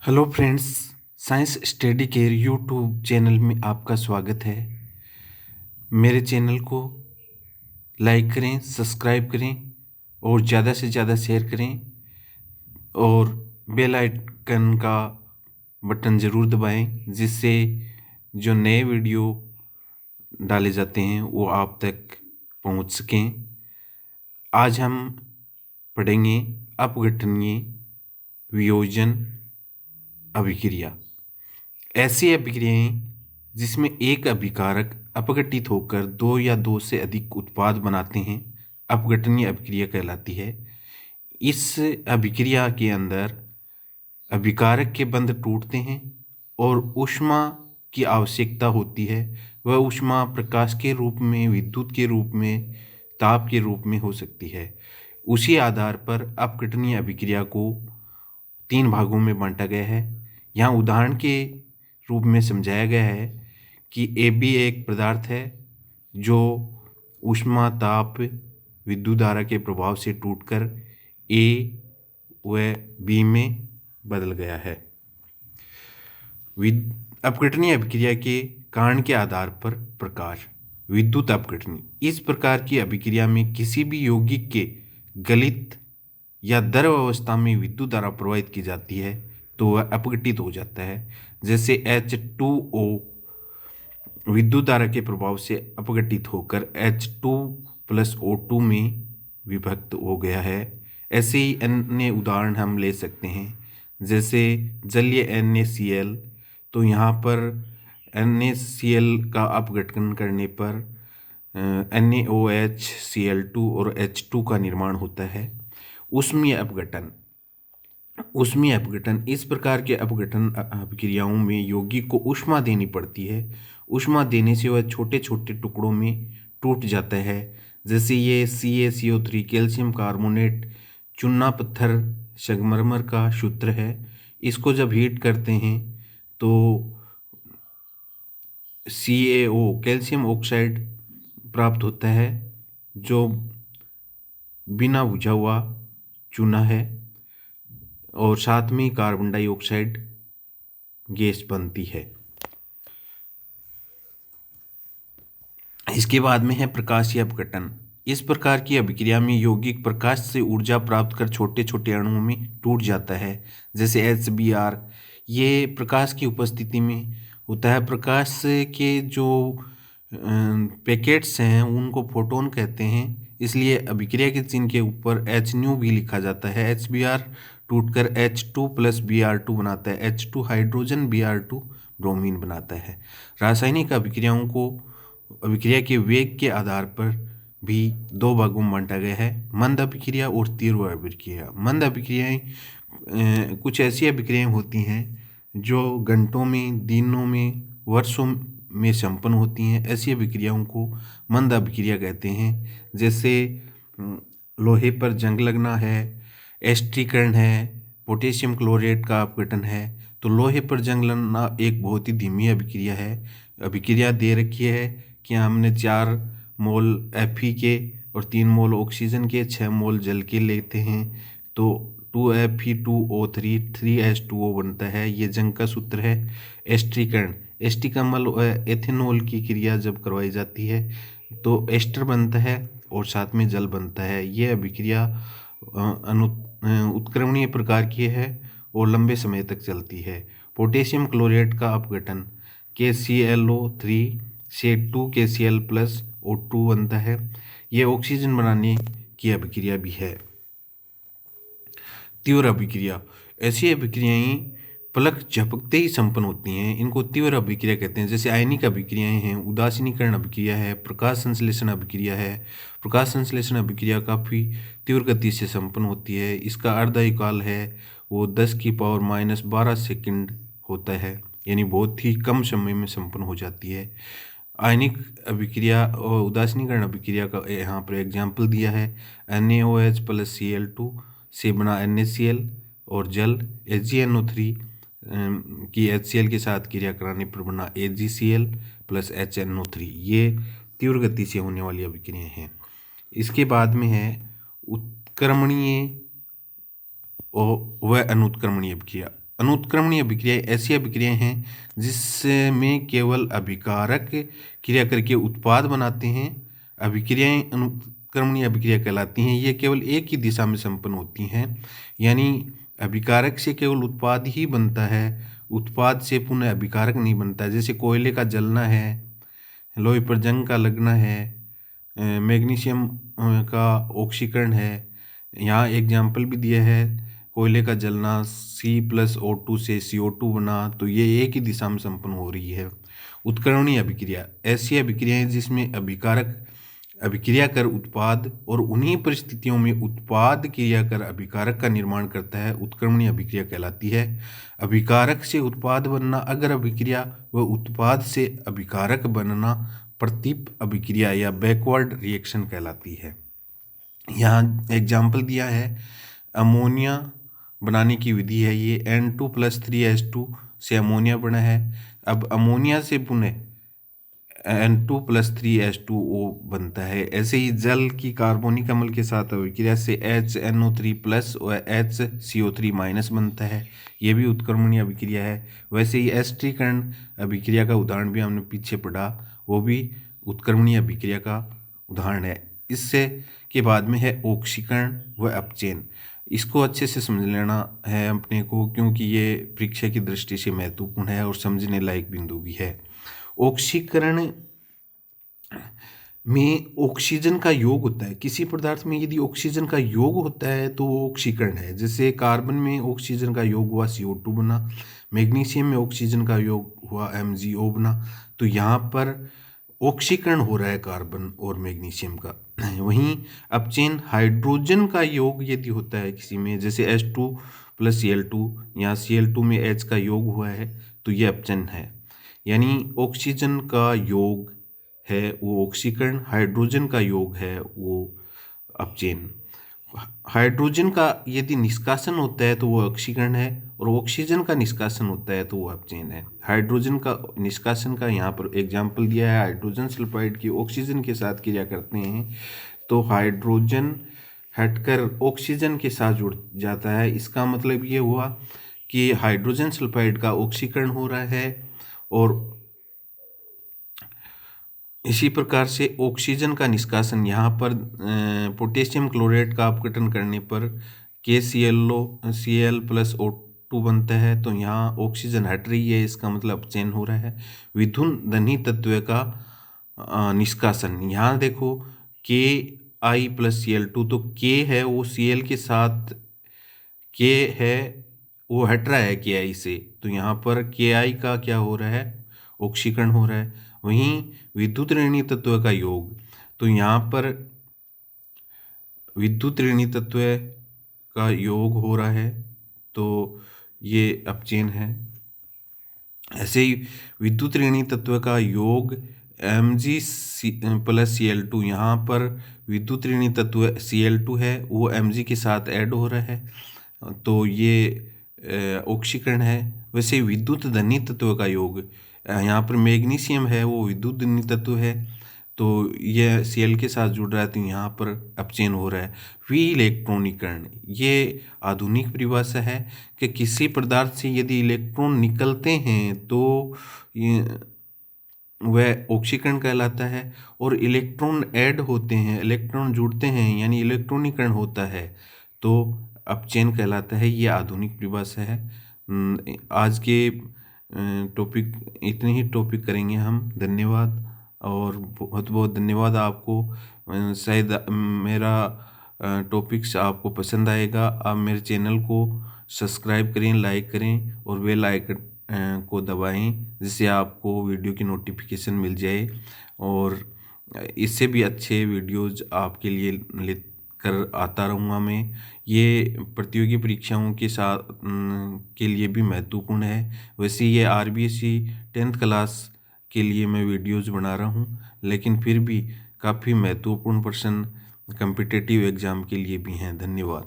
Hello friends, science study care YouTube channel में आपका स्वागत है। मेरे चैनल को लाइक करें, सब्सक्राइब करें और ज़्यादा से ज़्यादा शेयर करें और बेल आइकन का बटन ज़रूर दबाएं, जिससे जो नए वीडियो डाले जाते हैं वो आप तक पहुंच सकें। आज हम पढ़ेंगे अपघटनीय वियोजन अभिक्रिया। ऐसी अभिक्रियाएं जिसमें एक अभिकारक अपघटित होकर दो या दो से अधिक उत्पाद बनाते हैं, अपघटनीय अभिक्रिया कहलाती है। इस अभिक्रिया के अंदर अभिकारक के बंध टूटते हैं और ऊष्मा की आवश्यकता होती है। वह ऊष्मा प्रकाश के रूप में, विद्युत के रूप में, ताप के रूप में हो सकती है। उसी आधार पर अपघटनीय अभिक्रिया को तीन भागों में बांटा गया है। यहाँ उदाहरण के रूप में समझाया गया है कि AB एक पदार्थ है जो ऊष्मा, ताप, विद्युत धारा के प्रभाव से टूटकर A व B में बदल गया है। अपघटनीय अभिक्रिया के कारण के आधार पर प्रकाश। विद्युत अपघटनी। इस प्रकार की अभिक्रिया में किसी भी यौगिक के गलित या द्रव अवस्था में विद्युत धारा प्रवाहित की जाती है तो वह अपघटित हो जाता है। जैसे H2O विद्युत धारा के प्रभाव से अपघटित होकर H2+O2 में विभक्त हो गया है। ऐसे ही अन्य उदाहरण हम ले सकते हैं, जैसे जलीय NaCl। तो यहाँ पर NaCl का अपघटन करने पर NaOH, और H2 का निर्माण होता है। ऊष्मीय अपघटन। ऊष्मीय अपघटन। इस प्रकार के अपघटन अभिक्रियाओं में यौगिक को ऊष्मा देनी पड़ती है। ऊष्मा देने से वह छोटे छोटे टुकड़ों में टूट जाता है। जैसे ये CaCO3 कैल्शियम कार्बोनेट चूना पत्थर संगमरमर का सूत्र है। इसको जब हीट करते हैं तो CaO कैल्शियम ऑक्साइड प्राप्त होता है, जो बिना बुझा हुआ चूना है, और साथ में कार्बन डाइऑक्साइड गैस बनती है। इसके बाद में है प्रकाशीय अपघटन। इस प्रकार की अभिक्रिया में यौगिक प्रकाश से ऊर्जा प्राप्त कर छोटे छोटे अणुओं में टूट जाता है। जैसे HBr, ये प्रकाश की उपस्थिति में होता है। प्रकाश के जो पैकेट्स हैं उनको फोटोन कहते हैं, इसलिए अभिक्रिया के चिन्ह के ऊपर HNu भी लिखा जाता है। HBr टूटकर H2+Br2 बनाता है। H2 हाइड्रोजन, Br2 ब्रोमीन बनाता है। रासायनिक अभिक्रियाओं को अभिक्रिया के वेग के आधार पर भी दो भागों में बांटा गया है, मंद अभिक्रिया और तीव्र अभिक्रिया। मंद अभिक्रियाएं कुछ ऐसी अभिक्रियाएं होती हैं जो घंटों में, दिनों में, वर्षों में संपन्न होती हैं। ऐसी अभिक्रियाओं को मंद अभिक्रिया कहते हैं। जैसे लोहे पर जंग लगना है, एस्ट्रीकरण है, पोटेशियम क्लोरेट का अपघटन है। तो लोहे पर जंग लगना एक बहुत ही धीमी अभिक्रिया है। अभिक्रिया दे रखी है कि हमने 4 मोल Fe के और 3 मोल ऑक्सीजन के, 6 मोल जल के लेते हैं तो 2Fe2O3 3H2O बनता है। ये जंग का सूत्र है। एस्ट्रीकरण। एस्टिकमल एथेनॉल की क्रिया जब करवाई जाती है तो एस्टर बनता है और साथ में जल बनता है। ये अभिक्रिया उत्क्रमणीय प्रकार की है और लंबे समय तक चलती है। पोटेशियम क्लोरेट का अपघटन KClO3 से 2KCl+O2 बनता है। यह ऑक्सीजन बनाने की अभिक्रिया भी है। तीव्र अभिक्रिया। ऐसी अभिक्रियाएं पलक झपकते ही संपन्न होती हैं, इनको तीव्र अभिक्रिया कहते हैं। जैसे आयनिक अभिक्रियाएं हैं, उदासीनीकरण अभिक्रिया है, प्रकाश संश्लेषण अभिक्रिया है। प्रकाश संश्लेषण अभिक्रिया काफ़ी तीव्र गति से संपन्न होती है। इसका अर्धआयुकाल है वो 10⁻12 सेकंड होता है, यानी बहुत ही कम समय में संपन्न हो जाती है। आयनिक अभिक्रिया और उदासीनीकरण अभिक्रिया का यहाँ पर एग्जाम्पल दिया है। NaOH+Cl2 से बना NaCl और जल HgNO3 की HCl के साथ क्रिया कराने पर बना AgCl+HNO3। ये तीव्र गति से होने वाली अभिक्रियाएं हैं। इसके बाद में है उत्क्रमणीय व अनुत्क्रमणीय अभिक्रिया। अनुत्क्रमणीय अभिक्रियाएं ऐसी अभिक्रियाएं हैं जिसमें केवल अभिकारक क्रिया करके उत्पाद बनाते हैं। अभिक्रियाएं अनुत्क्रमणीय अभिक्रिया कहलाती हैं। ये केवल एक ही दिशा में संपन्न होती हैं, यानी अभिकारक से केवल उत्पाद ही बनता है, उत्पाद से पुनः अभिकारक नहीं बनता। जैसे कोयले का जलना है, लोहे पर जंग का लगना है, मैग्नीशियम का ऑक्सीकरण है। यहाँ एग्जाम्पल भी दिया है, कोयले का जलना C+O2 से CO2 बना, तो ये एक ही दिशा में संपन्न हो रही है। उत्कर्णीय अभिक्रिया ऐसी अभिक्रियाएं जिसमें अभिकारक अभिक्रिया कर उत्पाद और उन्हीं परिस्थितियों में उत्पाद क्रिया कर अभिकारक का निर्माण करता है, उत्क्रमणीय अभिक्रिया कहलाती है। अभिकारक से उत्पाद बनना अगर अभिक्रिया व उत्पाद से अभिकारक बनना प्रतीप अभिक्रिया या बैकवर्ड रिएक्शन कहलाती है। यहाँ एग्जाम्पल दिया है, अमोनिया बनाने की विधि है ये। N2+3H2 से अमोनिया बना है। अब अमोनिया से पुनः N2+3H2O बनता है। ऐसे ही जल की कार्बोनिक अम्ल के साथ अभिक्रिया से HNO3+ और HCO3- बनता है। ये भी उत्क्रमणीय अभिक्रिया है। वैसे ही एस्टरीकरण अभिक्रिया का उदाहरण भी हमने पीछे पढ़ा, वो भी उत्क्रमणीय अभिक्रिया का उदाहरण है। इससे के बाद में है ऑक्सीकरण व अपचयन। इसको अच्छे से समझ लेना है अपने को, क्योंकि ये परीक्षा की दृष्टि से महत्वपूर्ण है और समझने लायक बिंदु भी है। ऑक्सीकरण में ऑक्सीजन का योग होता है। किसी पदार्थ में यदि ऑक्सीजन का योग होता है तो वो ऑक्सीकरण है। जैसे कार्बन में ऑक्सीजन का योग हुआ CO2 बना, मैग्नीशियम में ऑक्सीजन का योग हुआ MgO बना। तो यहाँ पर ऑक्सीकरण हो रहा है कार्बन और मैग्नीशियम का। वहीं अपचयन हाइड्रोजन का योग यदि होता है किसी में, जैसे H2+Cl2, यहाँ Cl2 में H का योग हुआ है, तो ये अपचयन है। यानी ऑक्सीजन का योग है वो ऑक्सीकरण, हाइड्रोजन का योग है वो अपचयन। हाइड्रोजन का यदि निष्कासन होता है तो वो ऑक्सीकरण है, और ऑक्सीजन का निष्कासन होता है तो वो अपचयन है। हाइड्रोजन का निष्कासन का यहाँ पर एग्जाम्पल दिया है, हाइड्रोजन सल्फाइड की ऑक्सीजन के साथ क्रिया करते हैं तो हाइड्रोजन हटकर ऑक्सीजन के साथ जुड़ जाता है। इसका मतलब ये हुआ कि हाइड्रोजन सल्फाइड का ऑक्सीकरण हो रहा है, और इसी प्रकार से ऑक्सीजन का निष्कासन, यहाँ पर पोटेशियम क्लोराइड का अपघटन करने पर Cl+O2 बनता है, तो यहाँ ऑक्सीजन हट रही है, इसका मतलब अपचयन हो रहा है। विधुन धनी तत्व का निष्कासन, यहाँ देखो Ki+Cl2, तो K है वो Cl के साथ, K है वो हट रहा है Ki से, तो यहाँ पर Ki का क्या हो रहा है, ऑक्सीकरण हो रहा है। वहीं विद्युत ऋणी तत्व का योग, तो यहाँ पर विद्युत ऋणी तत्व का योग हो रहा है, तो ये अपचयन है। ऐसे ही विद्युत ऋणी तत्व का योग Mg+Cl2, यहाँ पर विद्युत ऋणी तत्व Cl2 है वो Mg के साथ ऐड हो रहा है, तो ये ऑक्सीकरण है। वैसे विद्युत धनी तत्व का योग, यहाँ पर मैग्नीशियम है वो विद्युत धनी तत्व है, तो यह Cl के साथ जुड़ रहा है, तो यहाँ पर अपचयन हो रहा है। विइलेक्ट्रॉनीकरण, ये आधुनिक परिभाषा है कि किसी पदार्थ से यदि इलेक्ट्रॉन निकलते हैं तो वह ऑक्सीकरण कहलाता है, और इलेक्ट्रॉन ऐड होते हैं, इलेक्ट्रॉन जुड़ते हैं, यानी इलेक्ट्रॉनीकरण होता है, तो अपचयन कहलाता है। ये आधुनिक परिभाषा है। आज के टॉपिक इतने ही टॉपिक करेंगे हम। धन्यवाद, और बहुत बहुत धन्यवाद आपको। शायद मेरा टॉपिक्स आपको पसंद आएगा। आप मेरे चैनल को सब्सक्राइब करें, लाइक करें और बेल आइकन को दबाएं, जिससे आपको वीडियो की नोटिफिकेशन मिल जाए, और इससे भी अच्छे वीडियोज़ आपके लिए लेकर आता रहूँगा मैं। ये प्रतियोगी परीक्षाओं के साथ के लिए भी महत्वपूर्ण है। वैसे ये RBSc 10th क्लास के लिए मैं वीडियोज़ बना रहा हूँ, लेकिन फिर भी काफ़ी महत्वपूर्ण प्रश्न कॉम्पिटिटिव एग्ज़ाम के लिए भी हैं। धन्यवाद।